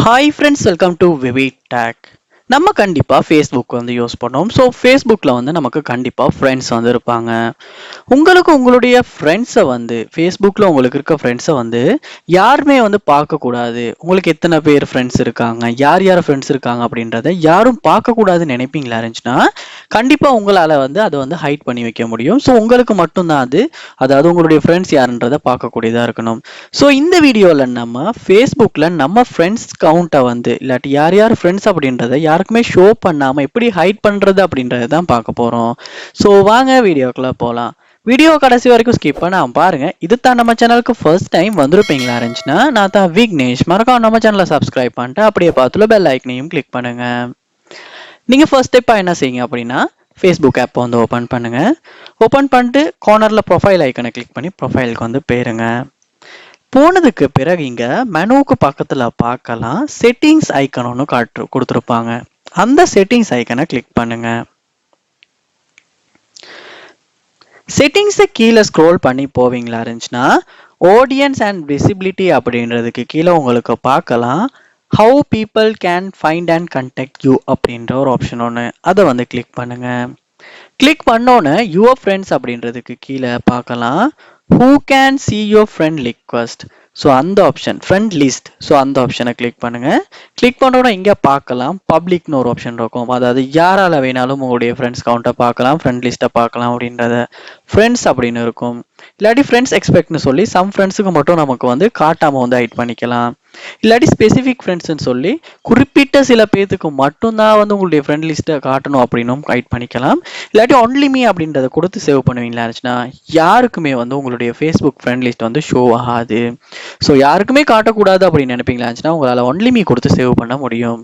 Hi friends, welcome to VV tech. நம்ம கண்டிப்பாக Facebook வந்து யூஸ் பண்ணோம். ஸோ ஃபேஸ்புக்கில் வந்து நமக்கு கண்டிப்பாக ஃப்ரெண்ட்ஸ் வந்து இருப்பாங்க. உங்களுக்கு உங்களுடைய ஃப்ரெண்ட்ஸை வந்து ஃபேஸ்புக்கில் உங்களுக்கு இருக்க ஃப்ரெண்ட்ஸை வந்து யாருமே வந்து பார்க்கக்கூடாது. உங்களுக்கு எத்தனை பேர் ஃப்ரெண்ட்ஸ் இருக்காங்க, யார் யார் ஃப்ரெண்ட்ஸ் இருக்காங்க அப்படின்றத யாரும் பார்க்கக்கூடாதுன்னு நினைப்பீங்களா இருந்துச்சுன்னா கண்டிப்பாக உங்களால் வந்து அதை வந்து ஹைட் பண்ணி வைக்க முடியும். ஸோ உங்களுக்கு மட்டும்தான் அதாவது உங்களுடைய ஃப்ரெண்ட்ஸ் யாருன்றதை பார்க்கக்கூடியதாக இருக்கணும். ஸோ இந்த வீடியோவில் நம்ம ஃபேஸ்புக்கில் நம்ம ஃப்ரெண்ட்ஸ் கவுண்ட்டை வந்து இல்லாட்டி யார் யார் ஃப்ரெண்ட்ஸ் அப்படின்றத யாருக்குமே ஷோ பண்ணாமல் எப்படி ஹைட் பண்ணுறது அப்படின்றத தான் பார்க்க போகிறோம். ஸோ வாங்க வீடியோக்குள்ளே போகலாம். வீடியோ கடைசி வரைக்கும் ஸ்கிப் பண்ணாம பாருங்க. இது தான் நம்ம சேனலுக்கு ஃபர்ஸ்ட் டைம் வந்திருப்பீங்களா இருந்துச்சுன்னா நான் தான் விக்னேஷ். மறக்காம நம்ம சேனலை சப்ஸ்கிரைப் பண்ணிட்டு அப்படியே பார்த்துல பெல் ஐக்கனையும் கிளிக் பண்ணுங்க. நீங்கள் ஃபர்ஸ்ட் ஸ்டெப்பாக என்ன செய்யுங்க அப்படின்னா ஃபேஸ்புக் ஆப்பை வந்து ஓப்பன் பண்ணுங்க. ஓப்பன் பண்ணிட்டு கார்னரில் ப்ரொஃபைல் ஐக்கனை கிளிக் பண்ணி ப்ரொஃபைலுக்கு வந்து போயிருங்க. போனதுக்கு பிறகு இங்க மெனுவுக்கு பக்கத்துல பார்க்கலாம் செட்டிங்ஸ் ஐக்கன் ஒன்று கொடுத்துருப்பாங்க. அந்த செட்டிங்ஸ் ஐக்கனை கிளிக் பண்ணுங்க. செட்டிங்ஸை கீழே ஸ்க்ரோல் பண்ணி போவீங்களா இருந்துச்சுன்னா ஆடியன்ஸ் அண்ட் விசிபிலிட்டி அப்படின்றதுக்கு கீழே உங்களுக்கு பார்க்கலாம் how people can find and connect you அப்படின்ற ஒரு ஆப்ஷன் ஒன்று, அதை வந்து கிளிக் பண்ணுங்க. கிளிக் பண்ணோன்னு யுவர் ஃப்ரெண்ட்ஸ் அப்படின்றதுக்கு கீழே பார்க்கலாம் who can see your friend request. So அந்த ஆப்ஷன் ஃப்ரெண்ட் லிஸ்ட். ஸோ அந்த ஆப்ஷனை கிளிக் பண்ணுங்க. கிளிக் பண்ணோன்னா இங்கே பார்க்கலாம் பப்ளிக்னு ஒரு ஆப்ஷன் இருக்கும். அதாவது யாரால வேணாலும் உங்களுடைய ஃப்ரெண்ட்ஸ் கவுண்ட்டை பார்க்கலாம், ஃப்ரெண்ட் லிஸ்ட்டை பார்க்கலாம் அப்படின்றத ஃப்ரெண்ட்ஸ் அப்படின்னு இருக்கும். இல்லாட்டி ஃப்ரெண்ட்ஸ் எக்ஸ்பெக்ட்னு சொல்லி சம் ஃப்ரெண்ட்ஸுக்கு மட்டும் நமக்கு வந்து காட்டாமல் வந்து ஹைட் பண்ணிக்கலாம். இல்லாட்டி ஸ்பெசிஃபிக் ஃப்ரெண்ட்ஸ்ன்னு சொல்லி குறிப்பிட்ட சில பேத்துக்கு மட்டும்தான் வந்து உங்களுடைய ஃப்ரெண்ட் லிஸ்ட்டை காட்டணும் அப்படின்னும் ஹைட் பண்ணிக்கலாம். இல்லாட்டி ஒன்லி மீ அப்படின்றத கொடுத்து சேவ் பண்ணுவீங்களா இருந்துச்சுன்னா யாருக்குமே வந்து உங்களுடைய ஃபேஸ்புக் ஃப்ரெண்ட் லிஸ்ட் வந்து ஷோ ஆகாது. ஸோ யாருக்குமே காட்டக்கூடாது அப்படின்னு நினைப்பீங்களா இருந்துச்சுன்னா உங்களால் ஒன்லி மீ கொடுத்து சேவ் பண்ண முடியும்.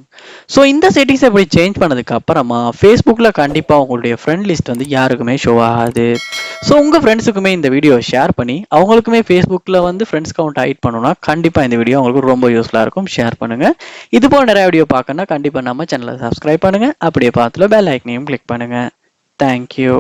ஸோ இந்த செட்டிங்ஸை இப்படி சேஞ்ச் பண்ணதுக்கு அப்புறமா ஃபேஸ்புக்கில் கண்டிப்பாக உங்களுடைய ஃப்ரெண்ட் லிஸ்ட் வந்து யாருக்குமே ஷோ ஆகாது. ஸோ உங்கள் ஃப்ரெண்ட்ஸுக்குமே இந்த வீடியோ ஷேர் பண்ணி அவங்களுக்குமே ஃபேஸ்புக்கில் வந்து ஃப்ரெண்ட்ஸ் கவுண்ட் ஹைட் பண்ணணும்னா கண்டிப்பாக இந்த வீடியோ உங்களுக்கு ரொம்ப யூஸ்ஃபுல்லாக இருக்கும். ஷேர் பண்ணுங்கள். இது போல் நிறைய வீடியோ பார்க்கணுன்னா கண்டிப்பாக நம்ம சேனலை சப்ஸ்கிரைப் பண்ணுங்கள். அப்படியே பார்த்துல பெல் ஐக்கனையும் கிளிக் பண்ணுங்கள். தேங்க்யூ.